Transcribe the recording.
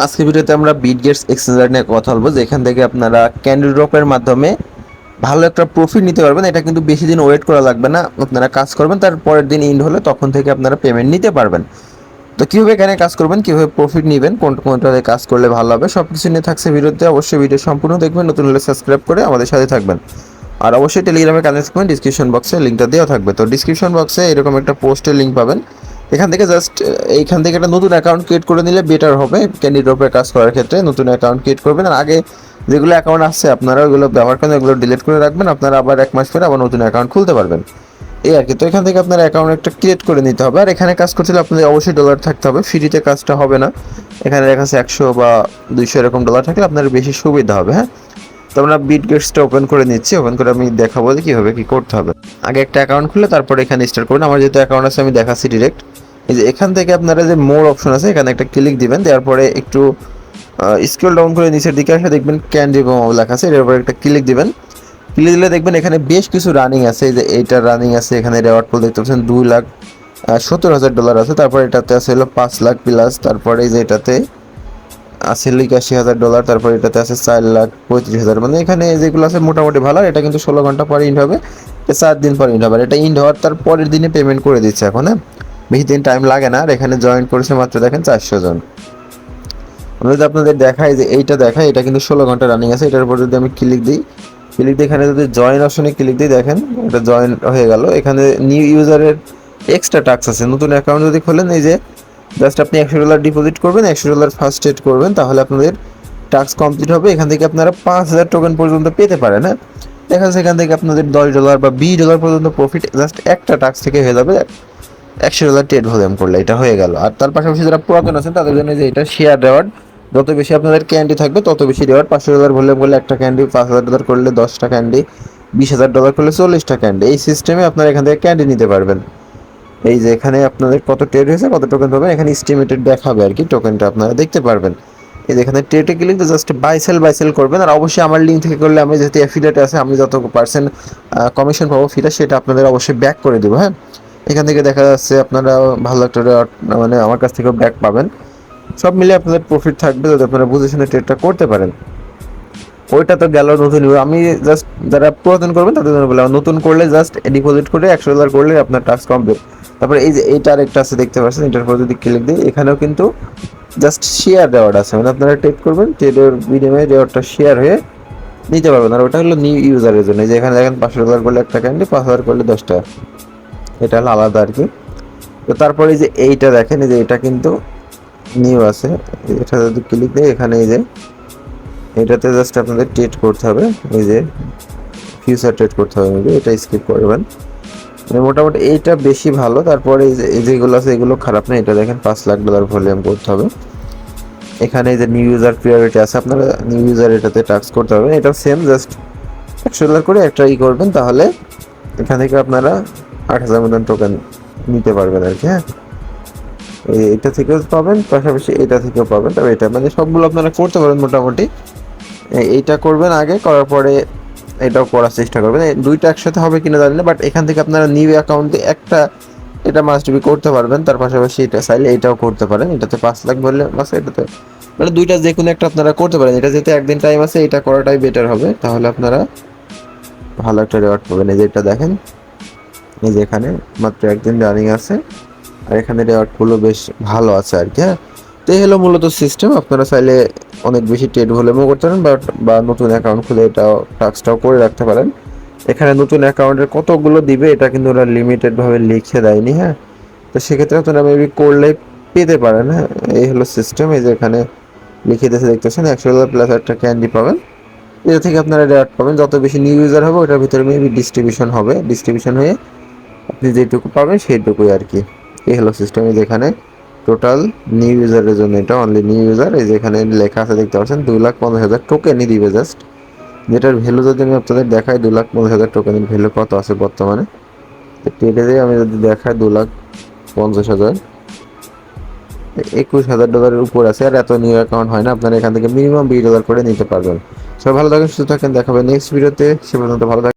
আজকে ভিডিওতে আমরা বিটগেটস এক্সচেঞ্জার নিয়ে কথা বলবো, যেখান থেকে আপনারা ক্যান্ডি ড্রপের মাধ্যমে ভালো একটা প্রফিট নিতে পারবেন। এটা কিন্তু বেশি দিন ওয়েট করা লাগবে না, আপনারা কাজ করবেন, তার পরের দিন ইন্ড হলে তখন থেকে আপনারা পেমেন্ট নিতে পারবেন। তো কীভাবে এখানে কাজ করবেন, কীভাবে প্রফিট নেবেন, কোনটাতে কাজ করলে ভালো হবে, সব কিছু নিয়ে থাকছে ভিডিওতে। অবশ্যই ভিডিও সম্পূর্ণ দেখবেন, নতুন হলে সাবস্ক্রাইব করে আমাদের সাথে থাকবেন। আর অবশ্যই টেলিগ্রামে কানেক্ট করবেন, ডিসক্রিপশন বক্সে লিঙ্কটা দেওয়া থাকবে। তো ডিসক্রিপশন বক্সে এরকম একটা পোস্টের লিঙ্ক পাবেন, এখান থেকে এইখান থেকে একটা নতুন অ্যাকাউন্ট ক্রিয়েট করে নিলে বেটার হবে। ক্যান্ডি ড্রপে কাজ করার ক্ষেত্রে নতুন অ্যাকাউন্ট ক্রিয়েট করবেন, আর আগে যেগুলো অ্যাকাউন্ট আছে আপনারা ওগুলো ব্যবহার করেন, ওগুলো ডিলিট করে রাখবেন। আপনারা আবার 1 মাস পরে আবার নতুন অ্যাকাউন্ট খুলতে পারবেন, এই আর কি। তো এখান থেকে আপনার অ্যাকাউন্ট একটা ক্রিয়েট করে নিতে হবে। আর এখানে কাজ করতে হলে আপনাদের অবশ্যই ডলার থাকতে হবে, ফ্রিতে কাজটা হবে না। এখানে দেখা যাচ্ছে 100 বা 200 এরকম ডলার থাকলে আপনার বেশি সুবিধা হবে। হ্যাঁ, তো আমরা বিটগেটসটা ওপেন করে নিচ্ছি। ওপেন করে আমি দেখাবো যে কীভাবে কী করতে হবে। আগে একটা অ্যাকাউন্ট খুলে তারপরে এখানে স্টার্ট করুন। আমার যেহেতু অ্যাকাউন্ট আছে আমি দেখাচ্ছি ডিরেক্ট। এই যে এখান থেকে আপনারা যে মোর অপশন আছে এখানে একটা ক্লিক দিবেন, দেওয়ার পরে একটু স্ক্রল ডাউন করে নিচের দিকে আসলে দেখবেন ক্যান্ডি লেখা আছে, এর উপরে একটা ক্লিক দিবেন। ক্লিক দিলে দেখবেন এখানে বেশ কিছু রানিং আছে। এই যে এইটা রানিং আছে, এখানে রেওয়ার্ড পুল দেখতে পাচ্ছেন 2,70,000 ডলার আছে। তারপরে এটাতে আছে হলো 5 লাখ প্লাস। তারপরে এই যে এটাতে আছে 81,000 ডলার। তারপরে এটাতে আছে 4,35,000। মানে এখানে যেগুলো আছে মোটামুটি ভালো। এটা কিন্তু 16 ঘন্টা পরে ইন্ড হবে, 4 দিন পরে ইন্ড হবে। এটা ইন্ড হওয়ার তার পরের দিনে পেমেন্ট করে দিচ্ছে এখন। হ্যাঁ, বেশি দিন টাইম লাগে না। আর এখানে জয়েন করেছে মাত্র দেখেন 400 জন। আমরা যদি আপনাদের দেখাই যে এইটা দেখায়, এটা কিন্তু 16 ঘন্টা রানিং আছে। এটার উপর যদি আমি ক্লিক দিই, এখানে যদি জয়েন অপশনে ক্লিক দিই, দেখেন এটা জয়েন হয়ে গেল। এখানে নিউ ইউজারের এক্সট্রা টাস্ক আছে। নতুন অ্যাকাউন্ট যদি খোলেন, এই যে জাস্ট আপনি 100 ডলার ডিপোজিট করবেন, 100 ডলার ফার্স্ট এড করবেন, তাহলে আপনাদের টাস্ক কমপ্লিট হবে। এখান থেকে আপনারা 5,000 টোকেন পর্যন্ত পেতে পারেন। হ্যাঁ, দেখা যাচ্ছে এখান থেকে আপনাদের 10 ডলার বা 20 ডলার পর্যন্ত প্রফিট জাস্ট একটা টাস্ক থেকে হয়ে যাবে। 100 ডলার ট্রেড ভলিউম করলে এটা হয়ে গেল। আর তার পাশাপাশি যারা পুরাতন আছেন তাদের জন্য যে এটা শেয়ার রেওয়ার্ড, যত বেশি আপনাদের ক্যান্ডি থাকবে তত বেশি রেওয়ার্ড। 500 ডলার ভলিউম করলে একটা ক্যান্ডি, 5,000 ডলার করলে 10টা ক্যান্ডি, 20,000 ডলার করলে 40টা ক্যান্ডি। এই সিস্টেমে আপনারা এখান থেকে ক্যান্ডি নিতে পারবেন। এই যে এখানে আপনাদের কত ট্রেড হয়েছে, কত টোকেন পাবেন, এখানে এস্টিমেটেড দেখাবে আর কি, টোকেনটা আপনারা দেখতে পারবেন। এই যে এখানে ট্রেডে ক্লিক দিয়ে জাস্ট বাই সেল করবেন। আর অবশ্যই আমার লিঙ্ক থেকে করলে, আমি যেহেতু অ্যাফিলিয়েট আছে, আমি যত পার্সেন্ট কমিশন পাবো ফিটা, সেটা আপনাদের অবশ্যই ব্যাক করে দেবো। হ্যাঁ, এখান থেকে দেখা যাচ্ছে আপনারা ভালো একটা মানে আমার কাছ থেকেও ব্যাক পাবেন। সব মিলে আপনাদের প্রফিট থাকবে যদি আপনারা বুঝে শুনে ট্রেডটা করতে পারেন। ওইটা তো গেল নতুন। আমি জাস্ট যারা পুরাতন করবেন তাদের জন্য বললাম, নতুন করলে জাস্ট ডিপোজিট করে 100 ডলার করলে আপনার টাস্ক কমপ্লিট। তারপরে এই যে এইটার একটা আছে দেখতে পাচ্ছেন, এটার পর যদি ক্লিক দিই, এখানেও কিন্তু জাস্ট শেয়ার রেওয়ার্ড আছে। মানে আপনারা ট্রেড করবেন, ট্রেডের বিনিময়ে রেওয়ার্ডটা শেয়ার হয়ে নিতে পারবেন। আর ওটা হলো নিউ ইউজারের জন্য। যে এখানে দেখেন 500 ডলার করলে একটা ক্যান্ডি, 5,000 করলে 10টা, এটা হলো আলাদা আর কি। তো তারপরে এই যে এইটা দেখেন, এই যে এটা কিন্তু নিউ আছে। এটা যদি ক্লিক দিই, এখানে এই যে এটাতে জাস্ট আপনাদের ট্রেড করতে হবে। এই যে ফিউচার ট্রেড করতে হবে, এটা স্কিপ করবেন। মানে মোটামুটি এইটা বেশি ভালো। তারপরে এই যেগুলো আছে এগুলো খারাপ না। এটা দেখেন 5 লাখ ডলার ভলিউম করতে হবে। এখানে এই যে নিউ ইউজার প্রায়োরিটি আছে, আপনারা নিউ ইউজার এটাতে টাস্ক করতে হবে। এটা সেম, জাস্ট 100 ডলার করে একটা করবেন, তাহলে এখান থেকে আপনারা 8,000 মতন টোকেন নিতে পারবেন আর কি। হ্যাঁ, এটা থেকেও পাবেন, পাশাপাশি এটা থেকেও পাবেন। তবে এটা মানে সবগুলো আপনারা করতে পারেন মোটামুটি। এইটা করবেন আগে, করার পরে এটাও করার চেষ্টা করবেন। এই দুইটা একসাথে হবে কিনা জানি না, বাট এখান থেকে আপনারা নিউ অ্যাকাউন্টে একটা এটা মাস্ট বি করতে পারবেন। তার পাশাপাশি এটা চাইলে এটাও করতে পারেন। এটাতে 5 লাখ বললে আছে, এটাতে মানে দুইটা যে কোনো একটা আপনারা করতে পারেন। এটা যেহেতু একদিন টাইম আছে, এটা করাটাই বেটার হবে, তাহলে আপনারা ভালো একটা রেওয়ার্ড পাবেন। এই যে এটা দেখেন, এই যে এখানে মাত্র একদিন রানিং আছে, আর এখানে রেওয়ার্ডগুলো বেশ ভালো আছে আর কি। হ্যাঁ, তো এই হলো মূলত সিস্টেম। আপনারা চাইলে অনেক বেশি ট্রেড ভলিউমও করতে পারেন, বা নতুন অ্যাকাউন্ট খুলে এটাও টাস্কটাও করে রাখতে পারেন। এখানে নতুন অ্যাকাউন্টের কতগুলো দিবে এটা কিন্তু ওরা লিমিটেডভাবে লিখে দেয়নি। হ্যাঁ, তো সেক্ষেত্রে আপনারা মেবি করলে পেতে পারেন। হ্যাঁ, এই হলো সিস্টেম। এই যে এখানে লিখে দিয়েছে দেখতেছেন, 100 ডলার প্লাস একটা ক্যান্ডি পাবেন। এটা থেকে আপনারা রেওয়ার্ড পাবেন। যত বেশি নিউ ইউজার হবে ওটার ভিতরে মেবি ডিস্ট্রিবিউশন হবে, ডিস্ট্রিবিউশন হয়ে আপনি যেটুকু পাবেন সেইটুকুই আর কি। এই হলো সিস্টেম। এই যেখানে টোটাল নিউ ইউজারের জন্য, এটা অনলি নিউ ইউজার। এই যেখানে লেখা আছে দেখতে পাচ্ছেন 2,50,000 টোকেনই দিবে জাস্ট, যেটার ভ্যালু যদি আমি আপনাদের দেখাই, 2,50,000 টোকেনের ভ্যালু কত আছে বর্তমানে। তো টেটে দিয়ে আমি যদি দেখাই 2,50,000, 21,000 ডলারের উপর আছে। আর এত নিউ অ্যাকাউন্ট হয় না, আপনারা এখান থেকে মিনিমাম 20 ডলার করে নিতে পারবেন। সবাই ভালো থাকেন, সুস্থ থাকেন, দেখাবেন নেক্সট ভিডিওতে। সে পর্যন্ত ভালো থাকেন।